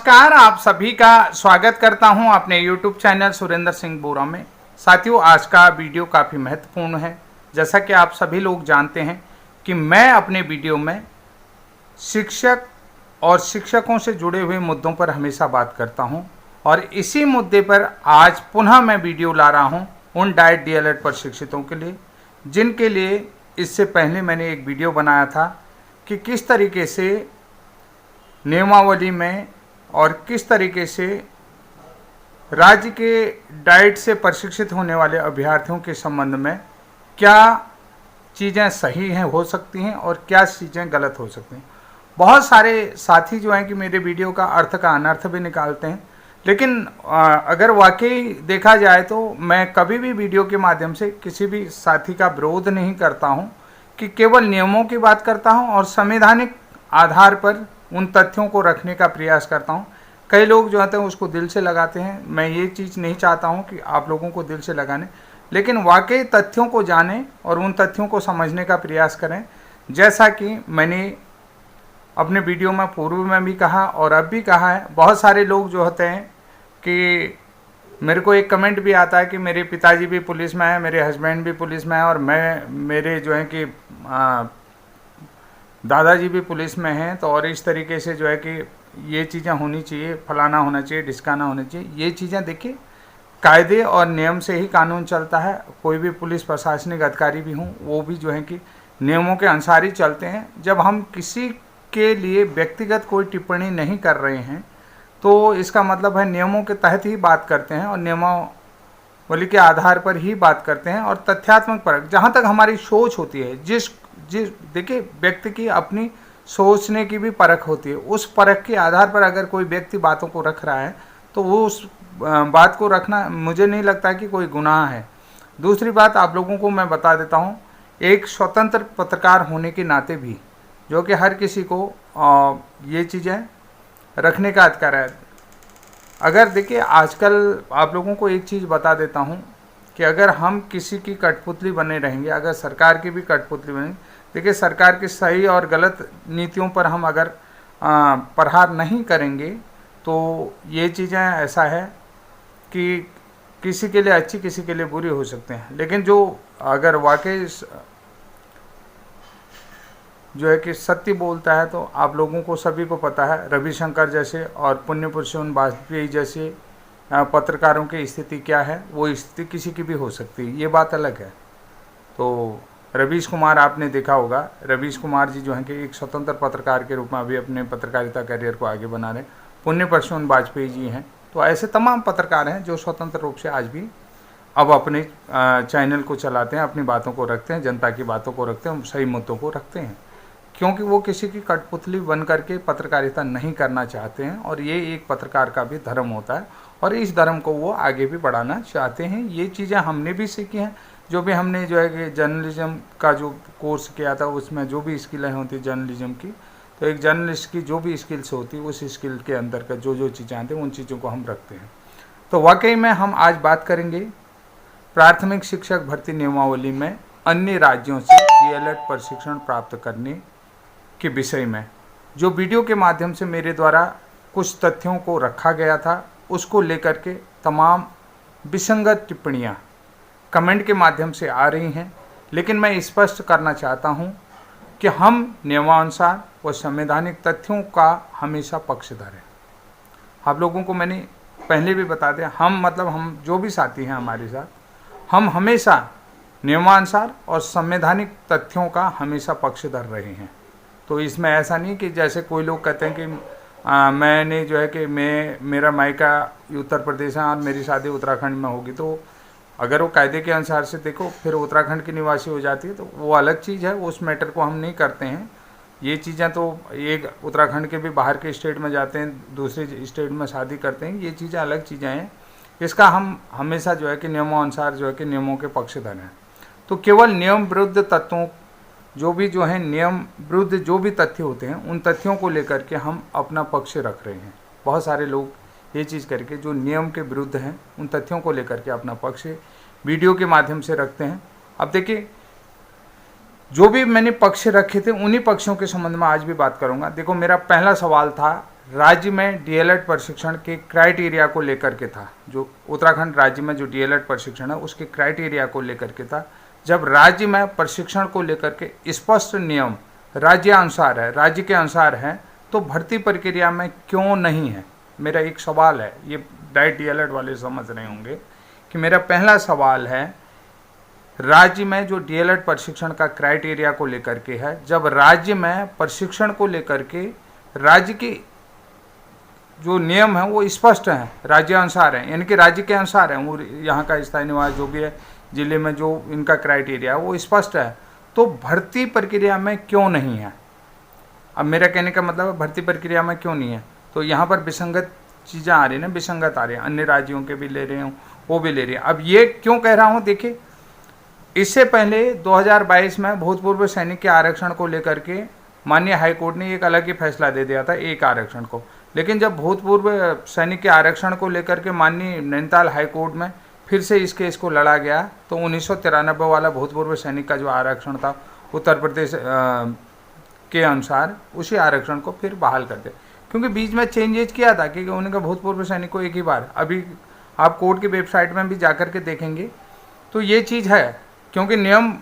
नमस्कार, आप सभी का स्वागत करता हूं अपने YouTube चैनल सुरेंद्र सिंह बोरा में। साथियों, आज का वीडियो काफ़ी महत्वपूर्ण है। जैसा कि आप सभी लोग जानते हैं कि मैं अपने वीडियो में शिक्षक और शिक्षकों से जुड़े हुए मुद्दों पर हमेशा बात करता हूं और इसी मुद्दे पर आज पुनः मैं वीडियो ला रहा हूं उन डाइट DLED प्रशिक्षितों के लिए जिनके लिए इससे पहले मैंने एक वीडियो बनाया था कि किस तरीके से नियमावली में और किस तरीके से राज्य के डाइट से प्रशिक्षित होने वाले अभ्यर्थियों के संबंध में क्या चीज़ें सही हैं हो सकती हैं और क्या चीज़ें गलत हो सकती हैं। बहुत सारे साथी जो हैं कि मेरे वीडियो का अर्थ का अनर्थ भी निकालते हैं, लेकिन अगर वाकई देखा जाए तो मैं कभी भी वीडियो के माध्यम से किसी भी साथी का विरोध नहीं करता हूं कि केवल नियमों की बात करता हूं और संवैधानिक आधार पर उन तथ्यों को रखने का प्रयास करता हूं। कई लोग जो होते हैं उसको दिल से लगाते हैं, मैं ये चीज़ नहीं चाहता हूं कि आप लोगों को दिल से लगाने, लेकिन वाकई तथ्यों को जानें और उन तथ्यों को समझने का प्रयास करें। जैसा कि मैंने अपने वीडियो में पूर्व में भी कहा और अब भी कहा है, बहुत सारे लोग जो होते हैं कि मेरे को एक कमेंट भी आता है कि मेरे पिताजी भी पुलिस में हैं, मेरे हस्बैंड भी पुलिस में हैं और मेरे जो है कि दादाजी भी पुलिस में हैं, तो और इस तरीके से जो है कि ये चीज़ें होनी चाहिए, फलाना होना चाहिए, ढिसकाना होना चाहिए। ये चीज़ें देखिए, कायदे और नियम से ही कानून चलता है। कोई भी पुलिस प्रशासनिक अधिकारी भी हों, वो भी जो है कि नियमों के अनुसार ही चलते हैं। जब हम किसी के लिए व्यक्तिगत कोई टिप्पणी नहीं कर रहे हैं तो इसका मतलब है नियमों के तहत ही बात करते हैं और नियमावली के आधार पर ही बात करते हैं और तथ्यात्मक परख जहाँ तक हमारी सोच होती है, जिस देखिए व्यक्ति की अपनी सोचने की भी परख होती है। उस परख के आधार पर अगर कोई व्यक्ति बातों को रख रहा है तो वो उस बात को रखना मुझे नहीं लगता कि कोई गुनाह है। दूसरी बात आप लोगों को मैं बता देता हूँ, एक स्वतंत्र पत्रकार होने के नाते भी जो कि हर किसी को ये चीज़ें रखने का अधिकार है। अगर देखिए, आजकल आप लोगों को एक चीज़ बता देता हूँ कि अगर हम किसी की कठपुतली बने रहेंगे, अगर सरकार की भी कठपुतली बनेंगे, देखिए सरकार की सही और गलत नीतियों पर हम अगर प्रहार नहीं करेंगे तो ये चीज़ें ऐसा है कि किसी के लिए अच्छी किसी के लिए बुरी हो सकते हैं। लेकिन जो अगर वाकई जो है कि सत्य बोलता है तो आप लोगों को सभी को पता है, रविशंकर जैसे और पुण्य पुरुषों वाजपेयी जैसे पत्रकारों की स्थिति क्या है, वो स्थिति किसी की भी हो सकती है, ये बात अलग है। तो रवीश कुमार आपने देखा होगा, रवीश कुमार जी जो हैं कि एक स्वतंत्र पत्रकार के रूप में अभी अपने पत्रकारिता करियर को आगे बना रहे हैं। पुण्य पुरुषों वाजपेयी जी हैं। तो ऐसे तमाम पत्रकार हैं जो स्वतंत्र रूप से आज भी अब अपने चैनल को चलाते हैं, अपनी बातों को रखते हैं, जनता की बातों को रखते हैं, सही मुद्दों को रखते हैं, क्योंकि वो किसी की कठपुतली बन करके पत्रकारिता नहीं करना चाहते हैं और ये एक पत्रकार का भी धर्म होता है और इस धर्म को वो आगे भी बढ़ाना चाहते हैं। ये चीज़ें हमने भी सीखी हैं, जो भी हमने जो है कि जर्नलिज्म का जो कोर्स किया था उसमें जो भी स्किलें होती जर्नलिज्म की, तो एक जर्नलिस्ट की जो भी स्किल्स होती उस स्किल के अंदर का जो चीज़ें आती हैं उन चीज़ों को हम रखते हैं। तो वाकई में हम आज बात करेंगे प्राथमिक शिक्षक भर्ती नियमावली में अन्य राज्यों से DLED प्रशिक्षण प्राप्त करने के विषय में। जो वीडियो के माध्यम से मेरे द्वारा कुछ तथ्यों को रखा गया था उसको लेकर के तमाम विसंगत टिप्पणियाँ कमेंट के माध्यम से आ रही हैं, लेकिन मैं स्पष्ट करना चाहता हूं कि हम नियमानुसार व संवैधानिक तथ्यों का हमेशा पक्षधर हैं। आप लोगों को मैंने पहले भी बता दिया, हम जो भी साथी हैं हमारे साथ, हम हमेशा नियमानुसार और संवैधानिक तथ्यों का हमेशा पक्षधर रहे हैं। तो इसमें ऐसा नहीं कि जैसे कोई लोग कहते हैं कि मैंने जो है कि मेरा मायका उत्तर प्रदेश है और मेरी शादी उत्तराखंड में होगी, तो अगर वो कायदे के अनुसार से देखो फिर उत्तराखंड की निवासी हो जाती है तो वो अलग चीज़ है, उस मैटर को हम नहीं करते हैं। ये चीज़ें तो एक उत्तराखंड के भी बाहर के स्टेट में जाते हैं, दूसरे स्टेट में शादी करते हैं, ये चीज़ें अलग चीज़ें हैं। इसका हम हमेशा जो है कि नियमानुसार जो है कि नियमों के पक्षधर हैं। तो केवल नियम विरुद्ध तत्वों जो हैं नियम विरुद्ध जो भी तथ्य होते हैं उन तथ्यों को लेकर के हम अपना पक्ष रख रहे हैं। बहुत सारे लोग ये चीज़ करके जो नियम के विरुद्ध हैं उन तथ्यों को लेकर के अपना पक्ष वीडियो के माध्यम से रखते हैं। अब देखिए, जो भी मैंने पक्ष रखे थे उन्हीं पक्षों के संबंध में आज भी बात करूंगा। देखो, मेरा पहला सवाल था राज्य में डीएलएड प्रशिक्षण के क्राइटेरिया को लेकर के था, जो उत्तराखंड राज्य में जो डीएलएड प्रशिक्षण है उसके क्राइटेरिया को लेकर के था। जब राज्य में प्रशिक्षण को लेकर के स्पष्ट नियम राज्य अनुसार है, राज्य के अनुसार है, तो भर्ती प्रक्रिया में क्यों नहीं है? मेरा एक सवाल है, ये डाइट डीएलएड वाले समझ रहे होंगे कि मेरा पहला सवाल है, राज्य में जो डीएलएड प्रशिक्षण का क्राइटेरिया को लेकर के है, जब राज्य में प्रशिक्षण को लेकर के राज्य की जो नियम है वो स्पष्ट हैं, राज्य अनुसार है, यानी कि राज्य के अनुसार है, वो यहाँ का स्थायी निवास जो भी है, जिले में जो इनका क्राइटेरिया है वो स्पष्ट है, तो भर्ती प्रक्रिया में क्यों नहीं है? अब मेरा कहने का मतलब है भर्ती प्रक्रिया में क्यों नहीं है, तो यहाँ पर विसंगत चीज़ें आ रही हैं ना, विसंगत आ रही हैं, अन्य राज्यों के भी ले रहे हूँ, वो भी ले रही हैं। अब ये क्यों कह रहा हूँ, देखिए इससे पहले 2022 में भूतपूर्व सैनिक के आरक्षण को लेकर के माननीय हाईकोर्ट ने एक अलग ही फैसला दे दिया था, एक आरक्षण को। लेकिन जब भूतपूर्व सैनिक के आरक्षण को लेकर के माननीय नैनीताल हाईकोर्ट में फिर से इस केस को लड़ा गया, तो 1993 वाला भूतपूर्व सैनिक का जो आरक्षण था उत्तर प्रदेश के अनुसार, उसी आरक्षण को फिर बहाल कर दिया, क्योंकि बीच में चेंजेज किया था कि उनका भूतपूर्व सैनिक को एक ही बार, अभी आप कोर्ट की वेबसाइट में भी जाकर के देखेंगे तो ये चीज़ है, क्योंकि नियम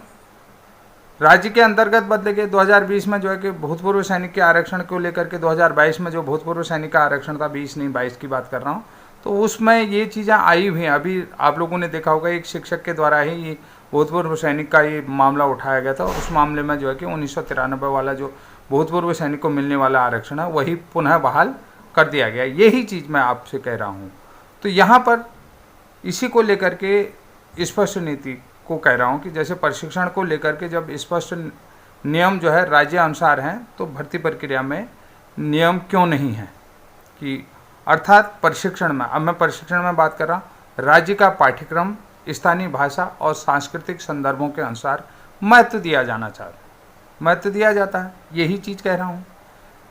राज्य के अंतर्गत बदले गए। 2020 में जो है कि भूतपूर्व सैनिक के आरक्षण को लेकर के 2022 में जो भूतपूर्व सैनिक का आरक्षण था, 20 नहीं 22 की बात कर रहा हूँ, तो उसमें ये चीज़ें आई हुई हैं। अभी आप लोगों ने देखा होगा एक शिक्षक के द्वारा ही ये भूतपूर्व सैनिक का ये मामला उठाया गया था, उस मामले में जो है कि 1993 वाला जो भूतपूर्व सैनिक को मिलने वाला आरक्षण है वही पुनः बहाल कर दिया गया। यही चीज़ मैं आपसे कह रहा हूँ। तो यहाँ पर इसी को लेकर के स्पष्ट नीति को कह रहा हूँ कि जैसे प्रशिक्षण को लेकर के जब स्पष्ट नियम जो है राज्य अनुसार हैं, तो भर्ती प्रक्रिया में नियम क्यों नहीं है, कि अर्थात प्रशिक्षण में, अब मैं प्रशिक्षण में बात कर रहा हूँ, राज्य का पाठ्यक्रम स्थानीय भाषा और सांस्कृतिक संदर्भों के अनुसार महत्व दिया जाना चाहिए, महत्व दिया जाता है, यही चीज़ कह रहा हूँ।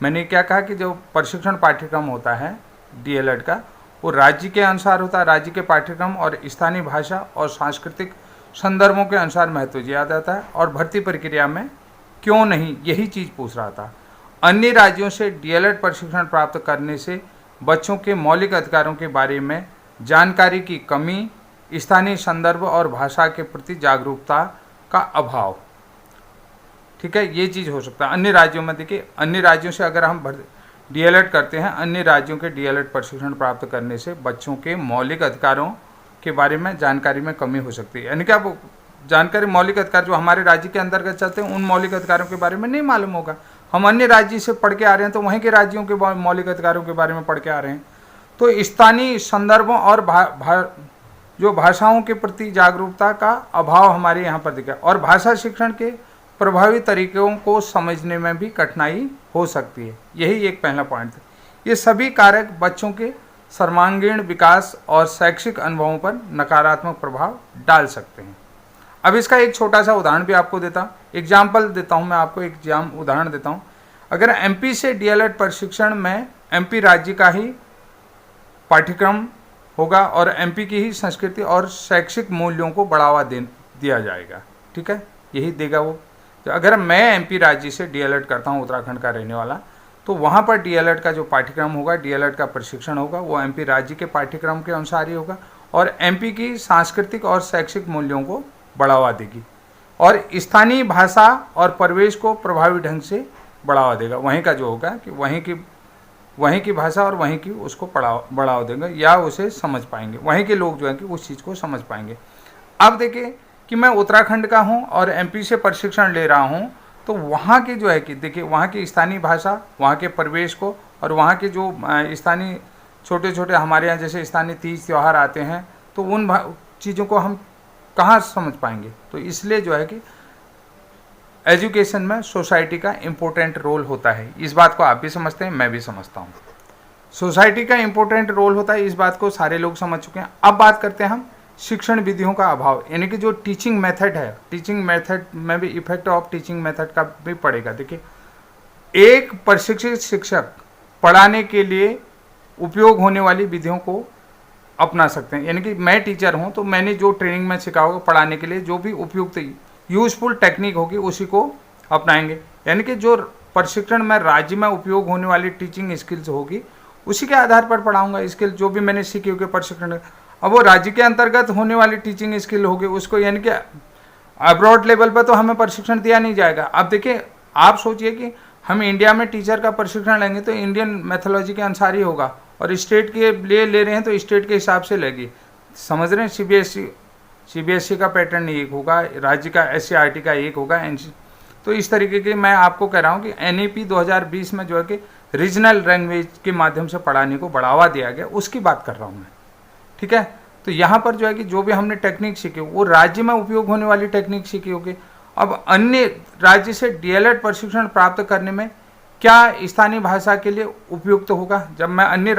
मैंने क्या कहा कि जो प्रशिक्षण पाठ्यक्रम होता है डीएलएड का, वो राज्य के अनुसार होता है, राज्य के पाठ्यक्रम और स्थानीय भाषा और सांस्कृतिक संदर्भों के अनुसार महत्व दिया जाता है, और भर्ती प्रक्रिया में क्यों नहीं, यही चीज़ पूछ रहा था। अन्य राज्यों से डीएलएड प्रशिक्षण प्राप्त करने से बच्चों के मौलिक अधिकारों के बारे में जानकारी की कमी, स्थानीय संदर्भ और भाषा के प्रति जागरूकता का अभाव, ठीक है, ये चीज़ हो सकता है। अन्य राज्यों में देखिए, अन्य राज्यों से अगर हम डीएलएड करते हैं, अन्य राज्यों के डीएलएड प्रशिक्षण प्राप्त करने से बच्चों के मौलिक अधिकारों के बारे में जानकारी में कमी हो सकती है, यानी कि आप जानकारी, मौलिक अधिकार जो हमारे राज्य के अंतर्गत चलते हैं उन मौलिक अधिकारों के बारे में नहीं मालूम होगा। हम अन्य राज्य से पढ़ के आ रहे हैं तो वहीं के राज्यों के मौलिक अधिकारों के बारे में पढ़ के आ रहे हैं। तो स्थानीय संदर्भों और जो भाषाओं के प्रति जागरूकता का अभाव हमारे यहाँ पर दिखा, और भाषा शिक्षण के प्रभावी तरीकों को समझने में भी कठिनाई हो सकती है, यही एक पहला पॉइंट था। ये सभी कारक बच्चों के सर्वांगीण विकास और शैक्षिक अनुभवों पर नकारात्मक प्रभाव डाल सकते हैं। अब इसका एक छोटा सा उदाहरण भी आपको देता हूँ, एग्जाम्पल देता हूँ मैं आपको, एक उदाहरण देता हूँ। अगर एमपी से डीएलएड प्रशिक्षण में एमपी राज्य का ही पाठ्यक्रम होगा और एमपी की ही संस्कृति और शैक्षिक मूल्यों को बढ़ावा दिया जाएगा, ठीक है, यही देगा वो। तो अगर मैं एमपी राज्य से डीएलएड करता हूँ, उत्तराखंड का रहने वाला, तो वहाँ पर डीएलएड का जो पाठ्यक्रम होगा, डीएलएड का प्रशिक्षण होगा, वो एमपी राज्य के पाठ्यक्रम के अनुसार ही होगा, और एमपी की सांस्कृतिक और शैक्षिक मूल्यों को बढ़ावा देगी, और स्थानीय भाषा और परिवेश को प्रभावी ढंग से बढ़ावा देगा। वहीं का जो होगा कि वहीं की भाषा और वहीं की उसको बढ़ावा देंगे, या उसे समझ पाएंगे, वहीं के लोग जो है कि उस चीज़ को समझ पाएंगे। अब देखिए कि मैं उत्तराखंड का हूँ और एमपी से प्रशिक्षण ले रहा हूँ, तो वहाँ के जो है कि देखिए वहाँ की स्थानीय भाषा, वहाँ के परिवेश को, और वहाँ के जो स्थानीय छोटे छोटे हमारे यहाँ जैसे स्थानीय तीज त्यौहार आते हैं, तो उन चीज़ों को हम कहाँ समझ पाएंगे। तो इसलिए जो है कि एजुकेशन में सोसाइटी का इम्पोर्टेंट रोल होता है। इस बात को आप भी समझते हैं, मैं भी समझता हूँ, सोसाइटी का इम्पोर्टेंट रोल होता है, इस बात को सारे लोग समझ चुके हैं। अब बात करते हैं हम शिक्षण विधियों का अभाव, यानी कि जो टीचिंग मेथड है, टीचिंग मेथड में भी इफेक्ट ऑफ टीचिंग मेथड का भी पड़ेगा। देखिए, एक प्रशिक्षित शिक्षक पढ़ाने के लिए उपयोग होने वाली विधियों को अपना सकते हैं, यानी कि मैं टीचर हूं तो मैंने जो ट्रेनिंग में सिखा होगा पढ़ाने के लिए, जो भी उपयुक्त यूजफुल टेक्निक होगी उसी को अपनाएंगे। यानी कि जो प्रशिक्षण मैं राज्य में उपयोग होने वाली टीचिंग स्किल्स होगी उसी के आधार पर पढ़ाऊंगा। स्किल जो भी मैंने सीखी होगी प्रशिक्षण, अब वो राज्य के अंतर्गत होने वाली टीचिंग स्किल होगी उसको, यानी कि अब्रॉड लेवल पर तो हमें प्रशिक्षण दिया नहीं जाएगा। अब देखिए आप सोचिए कि हम इंडिया में टीचर का प्रशिक्षण लेंगे तो इंडियन मैथोलॉजी के अनुसार ही होगा, और स्टेट के लिए ले रहे हैं तो स्टेट के हिसाब से लेगी। समझ रहे हैं? सीबीएसई का पैटर्न एक होगा, राज्य का एससीईआरटी का एक होगा, तो इस तरीके के मैं आपको कह रहा हूँ कि एनईपी 2020 में जो है कि रीजनल लैंग्वेज के माध्यम से पढ़ाने को बढ़ावा दिया गया, उसकी बात कर रहा हूँ मैं। ठीक है, तो यहाँ पर जो है कि जो भी हमने टेक्निक सीखी वो राज्य में उपयोग होने वाली टेक्निक सीखी होगी। अब अन्य राज्य से डीएलएड प्रशिक्षण प्राप्त करने में क्या स्थानीय भाषा के लिए उपयुक्त होगा? जब मैं अन्य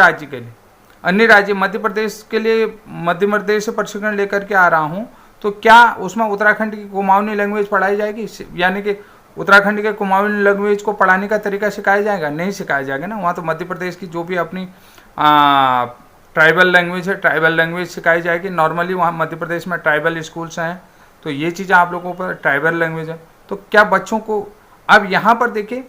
राज्य मध्य प्रदेश के लिए मध्य प्रदेश से प्रशिक्षण लेकर के आ रहा हूँ, तो क्या उसमें उत्तराखंड की कुमाऊनी लैंग्वेज पढ़ाई जाएगी? यानी कि उत्तराखंड के कुमाऊनी लैंग्वेज को पढ़ाने का तरीका सिखाया जाएगा? नहीं सिखाया जाएगा ना। वहाँ तो मध्य प्रदेश की जो भी अपनी ट्राइबल लैंग्वेज है, ट्राइबल लैंग्वेज सिखाई जाएगी। नॉर्मली वहाँ मध्य प्रदेश में ट्राइबल स्कूल्स हैं, तो ये चीज़ें आप लोगों पर ट्राइबल लैंग्वेज है। तो क्या बच्चों को, अब यहाँ पर देखिए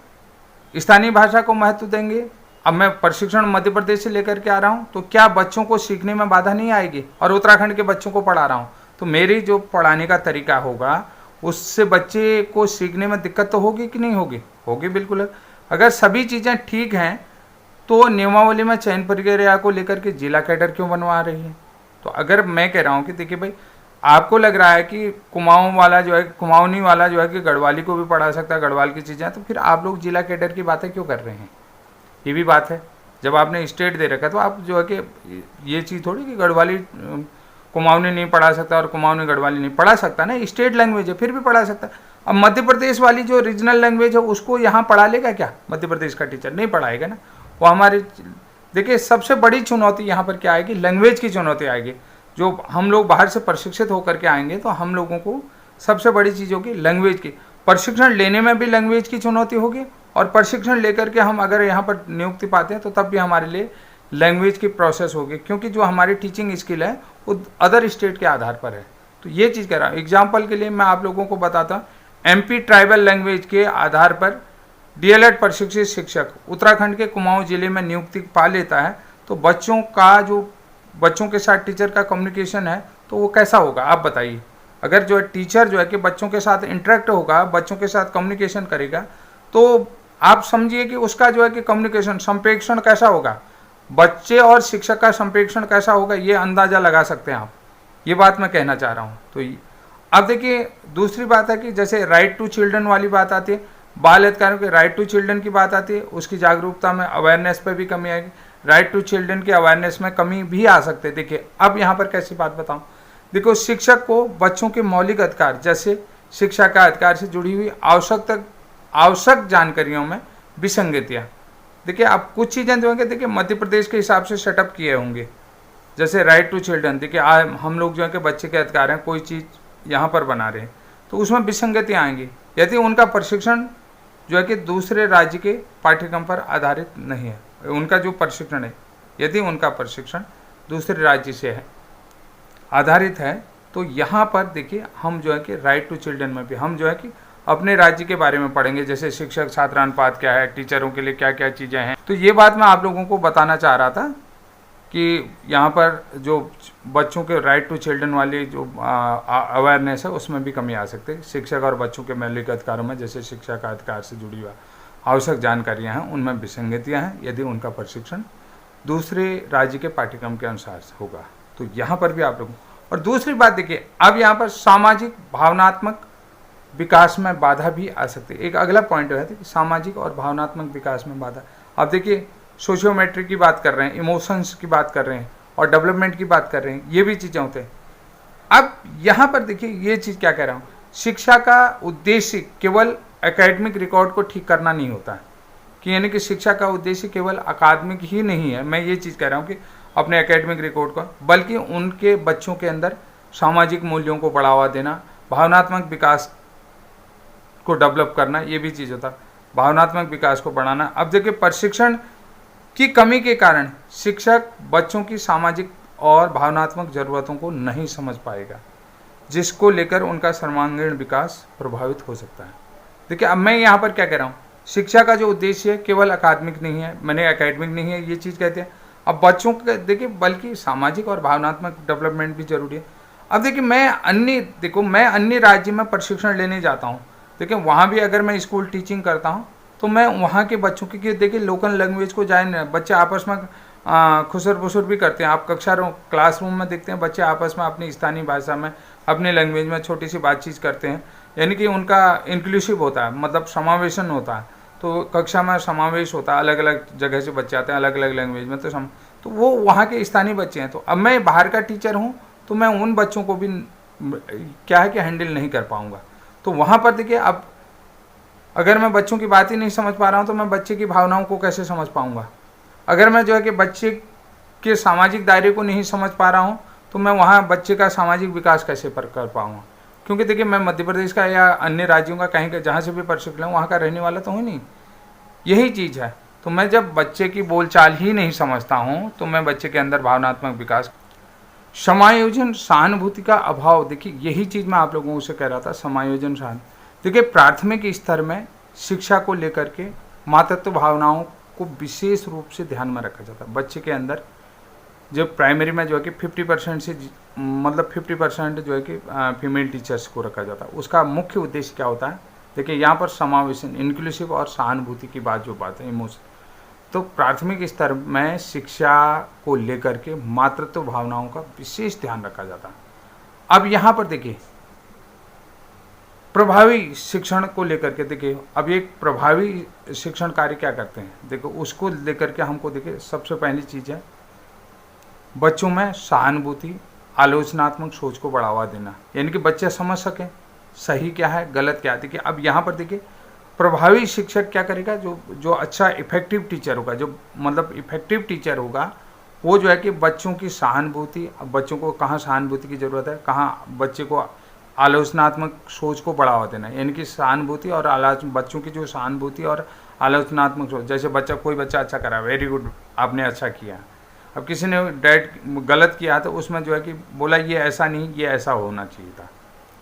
स्थानीय भाषा को महत्व देंगे। अब मैं प्रशिक्षण मध्य प्रदेश से लेकर के आ रहा हूँ, तो क्या बच्चों को सीखने में बाधा नहीं आएगी? और उत्तराखंड के बच्चों को पढ़ा रहा हूँ, तो मेरी जो पढ़ाने का तरीका होगा उससे बच्चे को सीखने में दिक्कत तो होगी कि नहीं होगी? होगी, बिल्कुल। अगर सभी चीज़ें ठीक हैं तो नियमावली में चयन प्रक्रिया को लेकर के जिला कैडर क्यों बनवा रही है? तो अगर मैं कह रहा हूँ कि देखिए भाई, आपको लग रहा है कि कुमाऊं वाला जो है, कुमाऊनी वाला जो है कि गढ़वाली को भी पढ़ा सकता है, गढ़वाल की चीज़ें, तो फिर आप लोग जिला कैडर की बातें क्यों कर रहे हैं? ये भी बात है। जब आपने स्टेट दे रखा तो आप जो है कि ये चीज़ थोड़ी कि गढ़वाली कुमाऊनी नहीं पढ़ा सकता और कुमाऊनी गढ़वाली नहीं पढ़ा सकता ना, स्टेट लैंग्वेज है, फिर भी पढ़ा सकता। अब मध्य प्रदेश वाली जो रीजनल लैंग्वेज है उसको यहाँ पढ़ा लेगा क्या मध्य प्रदेश का टीचर? नहीं पढ़ाएगा ना। वो हमारे, देखिए सबसे बड़ी चुनौती यहाँ पर क्या आएगी? लैंग्वेज की चुनौती आएगी। जो हम लोग बाहर से प्रशिक्षित होकर के आएंगे तो हम लोगों को सबसे बड़ी चीज़ होगी लैंग्वेज की। प्रशिक्षण लेने में भी लैंग्वेज की चुनौती होगी, और प्रशिक्षण लेकर के हम अगर यहाँ पर नियुक्ति पाते हैं तो तब भी हमारे लिए लैंग्वेज की प्रोसेस होगी, क्योंकि जो हमारी टीचिंग स्किल है वो अदर स्टेट के आधार पर है। तो ये चीज़ कह रहा हूँ। एग्जाम्पल के लिए मैं आप लोगों को बताता हूँ, एमपी ट्राइबल लैंग्वेज के आधार पर डीएलएड प्रशिक्षित शिक्षक उत्तराखंड के कुमाऊं जिले में नियुक्ति पा लेता है, तो बच्चों के साथ टीचर का कम्युनिकेशन है तो वो कैसा होगा आप बताइए? अगर जो है टीचर जो है कि बच्चों के साथ इंटरेक्ट होगा, बच्चों के साथ कम्युनिकेशन करेगा, तो आप समझिए कि उसका जो है कि कम्युनिकेशन संप्रेषण कैसा होगा, बच्चे और शिक्षक का संप्रेषण कैसा होगा, ये अंदाज़ा लगा सकते हैं आप। ये बात मैं कहना चाह रहा हूँ। तो अब देखिए दूसरी बात है कि जैसे राइट टू चिल्ड्रन वाली बात आती है, बाल अधिकारों के राइट टू चिल्ड्रन की बात आती है, उसकी जागरूकता में अवेयरनेस पर भी कमी आएगी। राइट टू चिल्ड्रन की अवेयरनेस में कमी भी आ सकते। देखिए अब यहाँ पर कैसी बात बताऊँ, देखो शिक्षक को बच्चों के मौलिक अधिकार जैसे शिक्षा का अधिकार से जुड़ी हुई आवश्यक जानकारियों में विसंगतियाँ, देखिए आप कुछ चीज़ें जो है देखिए मध्य प्रदेश के हिसाब से सेटअप किए होंगे, जैसे राइट टू चिल्ड्रन, देखिए हम लोग जो है कि बच्चे के अधिकार हैं, कोई चीज़ यहाँ पर बना रहे हैं तो उसमें विसंगतियाँ आएंगी यदि उनका प्रशिक्षण जो है कि दूसरे राज्य के पाठ्यक्रम पर आधारित नहीं है। उनका जो प्रशिक्षण है यदि उनका प्रशिक्षण दूसरे राज्य से है आधारित है, तो यहाँ पर देखिए हम जो है कि राइट टू चिल्ड्रन में भी हम जो है कि अपने राज्य के बारे में पढ़ेंगे, जैसे शिक्षक छात्र अनुपात क्या है, टीचरों के लिए क्या क्या चीज़ें हैं। तो ये बात मैं आप लोगों को बताना चाह रहा था कि यहाँ पर जो बच्चों के राइट टू चिल्ड्रन वाली जो अवेयरनेस है उसमें भी कमी आ सकती है। शिक्षक और बच्चों के मौलिक अधिकारों में जैसे शिक्षा का अधिकार से जुड़ी हुई आवश्यक जानकारियाँ हैं उनमें विसंगतियाँ हैं यदि उनका प्रशिक्षण दूसरे राज्य के पाठ्यक्रम के अनुसार होगा, तो यहाँ पर भी आप लोग। और दूसरी बात देखिए, अब यहाँ पर सामाजिक भावनात्मक विकास में बाधा भी आ सकती है। एक अगला पॉइंट है कि सामाजिक और भावनात्मक विकास में बाधा। अब देखिए सोशियोमेट्री की बात कर रहे हैं, इमोशंस की बात कर रहे हैं और डेवलपमेंट की बात कर रहे हैं, ये भी चीज़ें होते हैं। अब यहाँ पर देखिए ये चीज़ क्या कह रहा हूँ, शिक्षा का उद्देश्य केवल एकेडमिक रिकॉर्ड को ठीक करना नहीं होता है, कि यानी कि शिक्षा का उद्देश्य केवल अकादमिक ही नहीं है। मैं ये चीज़ कह रहा हूँ कि अपने एकेडमिक रिकॉर्ड का, बल्कि उनके बच्चों के अंदर सामाजिक मूल्यों को बढ़ावा देना, भावनात्मक विकास को डेवलप करना, ये भी चीज़ होता है, भावनात्मक विकास को बढ़ाना। अब देखिए प्रशिक्षण की कमी के कारण शिक्षक बच्चों की सामाजिक और भावनात्मक ज़रूरतों को नहीं समझ पाएगा, जिसको लेकर उनका सर्वांगीण विकास प्रभावित हो सकता है। देखिए अब मैं यहाँ पर क्या कह रहा हूँ, शिक्षा का जो उद्देश्य है केवल अकादमिक नहीं है, मैंने एकेडमिक नहीं है ये चीज़ कहते हैं। अब बच्चों के देखिए बल्कि सामाजिक और भावनात्मक डेवलपमेंट भी जरूरी है। अब देखिए मैं अन्य राज्य में प्रशिक्षण लेने जाता हूँ, देखिए वहाँ भी अगर मैं स्कूल टीचिंग करता हूँ तो मैं वहाँ के बच्चों की देखिए लोकल लैंग्वेज को जान बच्चे आपस में खुसर फुसर भी करते हैं। आप क्लासरूम में देखते हैं बच्चे आपस में अपनी स्थानीय भाषा में अपनी लैंग्वेज में छोटी सी बातचीत करते हैं, यानी कि उनका इंक्लूसिव होता है, मतलब समावेशन होता है। तो कक्षा में समावेश होता है, अलग अलग जगह से बच्चे आते हैं अलग अलग लैंग्वेज में, तो वो वहाँ के स्थानीय बच्चे हैं। तो अब मैं बाहर का टीचर हूँ तो मैं उन बच्चों को भी क्या है कि हैंडल नहीं कर पाऊँगा। तो वहाँ पर देखिए अब अगर मैं बच्चों की बात ही नहीं समझ पा रहा हूँ तो मैं बच्चे की भावनाओं को कैसे समझ पाऊँगा। अगर मैं जो है कि बच्चे के सामाजिक दायरे को नहीं समझ पा रहा हूँ तो मैं वहाँ बच्चे का सामाजिक विकास कैसे कर पाऊँगा। क्योंकि देखिए मैं मध्य प्रदेश का या अन्य राज्यों का कहीं का जहाँ से भी प्रशिक्षण लूँ वहाँ का रहने वाला तो हूँ नहीं, यही चीज़ है। तो मैं जब बच्चे की बोलचाल ही नहीं समझता हूँ तो मैं बच्चे के अंदर भावनात्मक विकास, समायोजन, सहानुभूति का अभाव, देखिए यही चीज़ मैं आप लोगों से कह रहा था, समायोजन सहानुभूति। देखिए प्राथमिक स्तर में शिक्षा को लेकर के मातृत्व भावनाओं को विशेष रूप से ध्यान में रखा जाता है। बच्चे के अंदर जब प्राइमरी में जो है कि 50% से मतलब 50% जो है कि फीमेल टीचर्स को रखा जाता है, उसका मुख्य उद्देश्य क्या होता है। देखिए यहाँ पर समावेशन, इंक्लूसिव और सहानुभूति की बात है, इमोशन। तो प्राथमिक स्तर में शिक्षा को लेकर के मातृत्व भावनाओं का विशेष ध्यान रखा जाता है। अब यहाँ पर देखिए प्रभावी शिक्षण को लेकर के देखिए अब एक प्रभावी शिक्षण कार्य क्या करते हैं, देखो उसको लेकर के हमको देखिए सबसे पहली चीज़ है बच्चों में सहानुभूति, आलोचनात्मक सोच को बढ़ावा देना, यानी कि बच्चे समझ सकें सही क्या है गलत क्या है। देखिए अब यहाँ पर देखिए प्रभावी शिक्षक क्या करेगा, जो अच्छा इफेक्टिव टीचर होगा, जो मतलब इफेक्टिव टीचर होगा वो जो है कि बच्चों की सहानुभूति, अब बच्चों को कहाँ सहानुभूति की ज़रूरत है, कहाँ बच्चे को आलोचनात्मक सोच को बढ़ावा देना, यानी कि सहानुभूति और बच्चों की जो सहानुभूति और आलोचनात्मक सोच, जैसे कोई बच्चा अच्छा करा, वेरी गुड आपने अच्छा किया। अब किसी ने गलत किया तो उसमें जो है कि बोला ये ऐसा नहीं, ये ऐसा होना चाहिए था,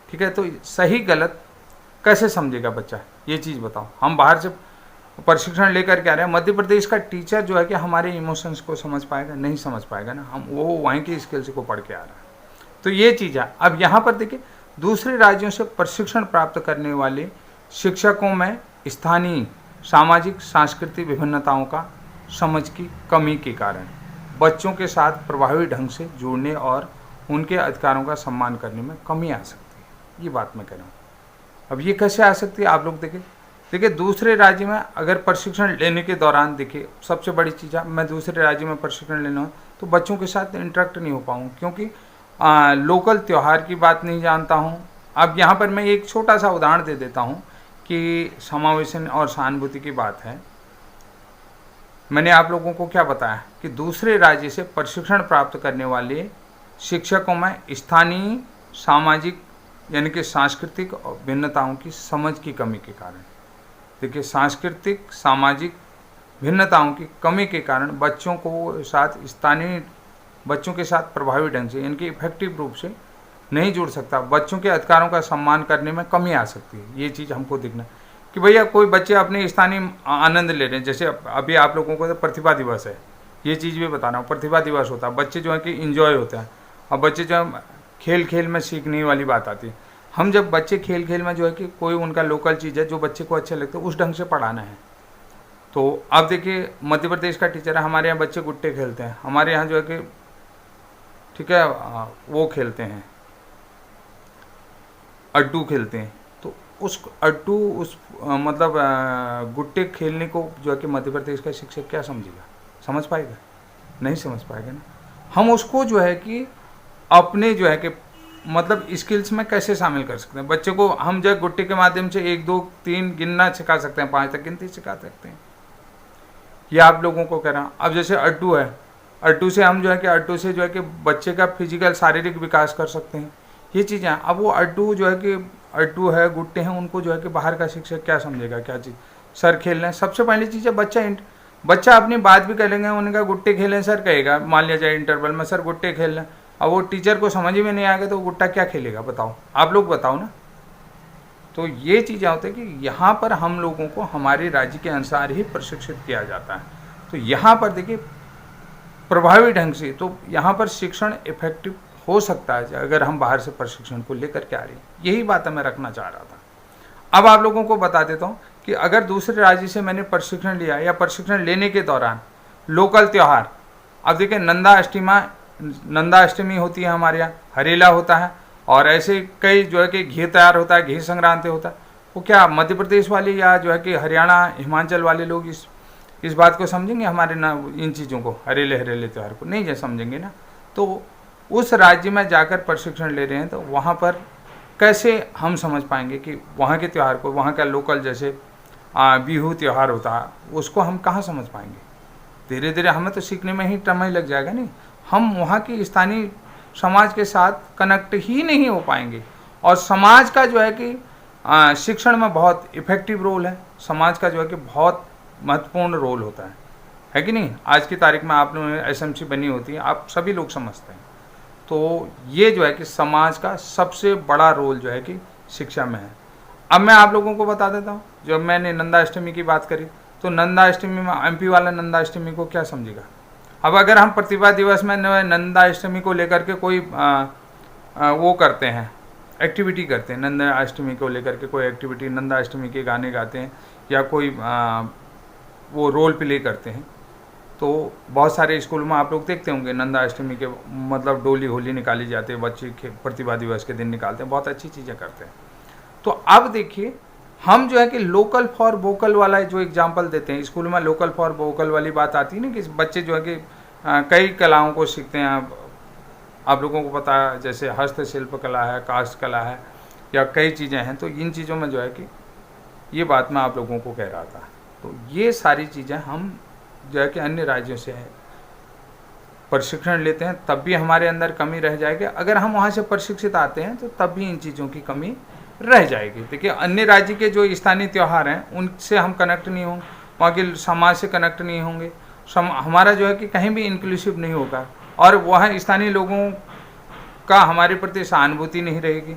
ठीक है। तो सही गलत कैसे समझेगा बच्चा, ये चीज़ बताओ। हम बाहर से प्रशिक्षण लेकर के आ रहे हैं, मध्य प्रदेश का टीचर जो है कि हमारे इमोशंस को समझ पाएगा, नहीं समझ पाएगा ना, हम वो वहीं की स्किल्स को पढ़ के आ रहा है। तो ये चीज़ है। अब यहाँ पर देखिए दूसरे राज्यों से प्रशिक्षण प्राप्त करने वाले शिक्षकों में स्थानीय सामाजिक सांस्कृतिक विभिन्नताओं का समझ की कमी के कारण बच्चों के साथ प्रभावी ढंग से जुड़ने और उनके अधिकारों का सम्मान करने में कमी आ सकती है, ये बात मैं कह रहा हूँ। अब ये कैसे आ सकती है, आप लोग देखिए दूसरे राज्य में अगर प्रशिक्षण लेने के दौरान देखिए सबसे बड़ी चीज़ है, मैं दूसरे राज्य में प्रशिक्षण लेना हो तो बच्चों के साथ इंटरेक्ट नहीं हो पाऊँ, क्योंकि लोकल त्यौहार की बात नहीं जानता हूँ। अब यहाँ पर मैं एक छोटा सा उदाहरण दे देता हूँ कि समावेशन और सहानुभूति की बात है। मैंने आप लोगों को क्या बताया कि दूसरे राज्य से प्रशिक्षण प्राप्त करने वाले शिक्षकों में स्थानीय सामाजिक यानी कि सांस्कृतिक और भिन्नताओं की समझ की कमी के कारण, देखिए सांस्कृतिक सामाजिक भिन्नताओं की कमी के कारण बच्चों के साथ प्रभावी ढंग से इनके इफेक्टिव रूप से नहीं जुड़ सकता, बच्चों के अधिकारों का सम्मान करने में कमी आ सकती है। ये चीज़ हमको देखना कि भैया कोई बच्चे अपने स्थानीय आनंद ले रहे हैं, जैसे अभी आप लोगों को तो प्रतिभा दिवस है, ये चीज़ भी बता रहा हूँ, प्रतिभा दिवस होता है, बच्चे जो है कि इंजॉय होता है। अब बच्चे जो है खेल खेल में सीखने वाली बात आती है, हम जब बच्चे खेल खेल में जो है कि कोई उनका लोकल चीज़ है जो बच्चे को अच्छे लगता है उस ढंग से पढ़ाना है। तो अब देखिए मध्य प्रदेश का टीचर है, हमारे यहाँ बच्चे गुट्टे खेलते हैं, हमारे यहाँ जो है कि ठीक है वो खेलते हैं अड्डू खेलते हैं, तो उस अड्डू मतलब गुट्टे खेलने को जो है कि मध्य प्रदेश का शिक्षक क्या समझेगा, समझ पाएगा, नहीं समझ पाएगा ना। हम उसको जो है कि अपने जो है कि मतलब स्किल्स में कैसे शामिल कर सकते हैं। बच्चे को हम जो है गुट्टे के माध्यम से 1 2 3 गिनना सिखा सकते हैं, 5 तक गिनती सिखा सकते हैं, ये आप लोगों को कह रहा हूँ। अब जैसे अड्डू है, अड्डू से हम जो है कि अड्डू से जो है कि बच्चे का फिजिकल शारीरिक विकास कर सकते हैं, ये चीज़ें। अब वो अड्डू जो है कि अड्डू है गुट्टे हैं, उनको जो है कि बाहर का शिक्षक क्या समझेगा, क्या चीज़ सर खेल रहे हैं। सबसे पहली चीज़ है बच्चा अपनी बात भी करेंगे, उनका गुट्टे खेलें सर कहेगा, मान लिया जाए इंटरवल में सर गुट्टे खेल रहे हैं, अब वो टीचर को समझ में नहीं आएगा तो गुट्टा क्या खेलेगा, बताओ आप लोग बताओ ना। तो ये चीज़ें होती है कि यहाँ पर हम लोगों को हमारे राज्य के अनुसार ही प्रशिक्षित किया जाता है। तो यहाँ पर देखिए प्रभावी ढंग से तो यहाँ पर शिक्षण इफेक्टिव हो सकता है अगर हम बाहर से प्रशिक्षण को लेकर के आ रहे हैं। यही बात मैं रखना चाह रहा था। अब आप लोगों को बता देता हूँ कि अगर दूसरे राज्य से मैंने प्रशिक्षण लिया या प्रशिक्षण लेने के दौरान लोकल त्यौहार, अब देखिए नंदा अष्टमी होती है हमारे यहाँ, हरेला होता है और ऐसे कई जो है कि घी तैयार होता है, घी संक्रांति होता है। वो क्या मध्य प्रदेश वाले या जो है कि हरियाणा हिमाचल वाले लोग इस बात को समझेंगे हमारे ना इन चीज़ों को, हरेले त्यौहार को नहीं जो समझेंगे ना। तो उस राज्य में जाकर प्रशिक्षण ले रहे हैं तो वहाँ पर कैसे हम समझ पाएंगे कि वहाँ के त्यौहार को, वहाँ का लोकल जैसे बिहू त्यौहार होता है उसको हम कहाँ समझ पाएंगे। धीरे धीरे हमें तो सीखने में ही समय लग जाएगा नहीं, हम वहाँ की स्थानीय समाज के साथ कनेक्ट ही नहीं हो पाएंगे। और समाज का जो है कि शिक्षण में बहुत इफेक्टिव रोल है, समाज का जो है कि बहुत महत्वपूर्ण रोल होता है कि नहीं। आज की तारीख में आप लोगों ने एसएमसी बनी होती है, आप सभी लोग समझते हैं। तो ये जो है कि समाज का सबसे बड़ा रोल जो है कि शिक्षा में है। अब मैं आप लोगों को बता देता हूँ, जब मैंने नंदा अष्टमी की बात करी तो नंदा अष्टमी में एमपी वाला नंदा अष्टमी को क्या समझेगा। अब अगर हम प्रतिभा दिवस में नंदा अष्टमी को लेकर के कोई वो करते हैं, एक्टिविटी करते हैं, नंदा अष्टमी को लेकर के कोई एक्टिविटी, नंदा अष्टमी के गाने गाते हैं या कोई वो रोल प्ले करते हैं, तो बहुत सारे स्कूल में आप लोग देखते होंगे नंदा अष्टमी के मतलब डोली होली निकाली जाती है, बच्चे प्रतिभा दिवस के दिन निकालते हैं, बहुत अच्छी चीज़ें करते हैं। तो अब देखिए हम जो है कि लोकल फॉर वोकल वाला जो एग्जाम्पल देते हैं स्कूल में, लोकल फॉर वोकल वाली बात आती है ना कि बच्चे जो है कि कई कलाओं को सीखते हैं। आप लोगों को पता है जैसे हस्तशिल्प कला है, काष्ठ कला है या कई चीज़ें हैं। तो इन चीज़ों में जो है कि ये बात मैं आप लोगों को कह रहा था। तो ये सारी चीज़ें हम जो है कि अन्य राज्यों से प्रशिक्षण लेते हैं तब भी हमारे अंदर कमी रह जाएगी। अगर हम वहाँ से प्रशिक्षित आते हैं तो तब भी इन चीज़ों की कमी रह जाएगी। देखिए अन्य राज्य के जो स्थानीय त्यौहार हैं उनसे हम कनेक्ट नहीं होंगे, वहाँ के समाज से कनेक्ट नहीं होंगे, हमारा जो है कि कहीं भी इंक्लूसिव नहीं होगा और वहाँ स्थानीय लोगों का हमारे प्रति सहानुभूति नहीं रहेगी।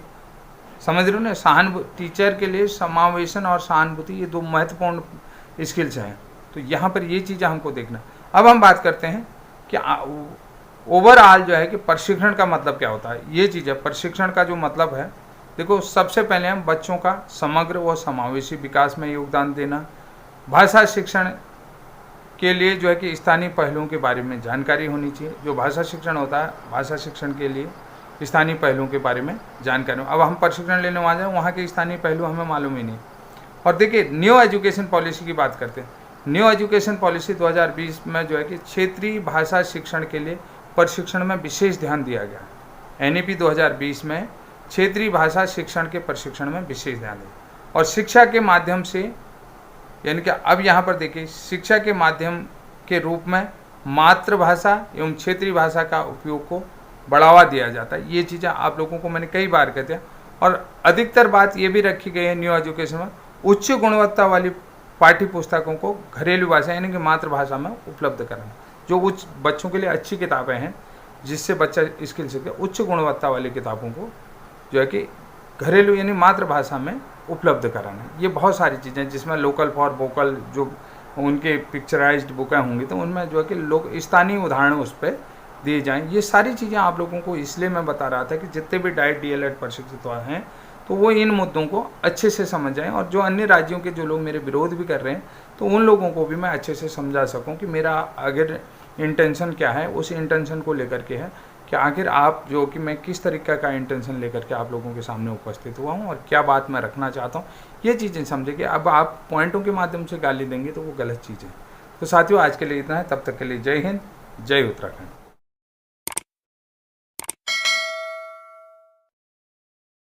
समझ रहे हो ना, सहानुभूति टीचर के लिए समावेशन और सहानुभूति ये दो महत्वपूर्ण स्किल्स हैं। तो यहाँ पर ये चीज़ें हमको देखना। अब हम बात करते हैं कि ओवरऑल जो है कि प्रशिक्षण का मतलब क्या होता है। ये चीज़ है प्रशिक्षण का जो मतलब है। देखो सबसे पहले हम बच्चों का समग्र व समावेशी विकास में योगदान देना, भाषा शिक्षण के लिए जो है कि स्थानीय पहलुओं के बारे में जानकारी होनी चाहिए। जो भाषा शिक्षण होता है, भाषा शिक्षण के लिए स्थानीय पहलुओं के बारे में जानकारी। अब हम प्रशिक्षण लेने वहाँ जाए, वहाँ के स्थानीय पहलू हमें मालूम ही नहीं। और देखिए न्यू एजुकेशन पॉलिसी की बात करते हैं। न्यू एजुकेशन पॉलिसी 2020 में जो है कि क्षेत्रीय भाषा शिक्षण के लिए प्रशिक्षण में विशेष ध्यान दिया गया। एनईपी 2020 में क्षेत्रीय भाषा शिक्षण के प्रशिक्षण में विशेष ध्यान दिया और शिक्षा के माध्यम से, यानी कि अब यहाँ पर देखिए शिक्षा के माध्यम के रूप में मातृभाषा एवं क्षेत्रीय भाषा का उपयोग को बढ़ावा दिया जाता है। ये चीज़ें आप लोगों को मैंने कई बार कहते हैं। और अधिकतर बात ये भी रखी गई है न्यू एजुकेशन में, उच्च गुणवत्ता वाली पाठ्य पुस्तकों को घरेलू भाषा यानी कि मातृभाषा में उपलब्ध कराना। जो उच्च बच्चों के लिए अच्छी किताबें हैं जिससे बच्चा स्किल सीखे, उच्च गुणवत्ता वाली किताबों को जो है कि घरेलू यानी मातृभाषा में उपलब्ध कराना। ये बहुत सारी चीज़ें जिसमें लोकल फॉर वोकल जो उनके पिक्चराइज्ड बुकें होंगी तो उनमें जो है कि लोग स्थानीय उदाहरण उस पर दिए जाएँ। ये सारी चीज़ें आप लोगों को इसलिए मैं बता रहा था कि जितने भी डाइट डीएलएड प्रशिक्षित हैं तो वो इन मुद्दों को अच्छे से समझ जाएं और जो अन्य राज्यों के जो लोग मेरे विरोध भी कर रहे हैं तो उन लोगों को भी मैं अच्छे से समझा सकूं कि मेरा अगर इंटेंशन क्या है, उस इंटेंशन को लेकर के है कि आखिर आप जो कि मैं किस तरीके का इंटेंशन लेकर के आप लोगों के सामने उपस्थित हुआ हूं और क्या बात मैं रखना चाहता हूं, ये चीज़ें समझे कि अब आप पॉइंटों के माध्यम से गाली देंगे तो वो गलत चीज़ है। तो साथियों आज के लिए इतना है, तब तक के लिए जय हिंद, जय उत्तराखंड।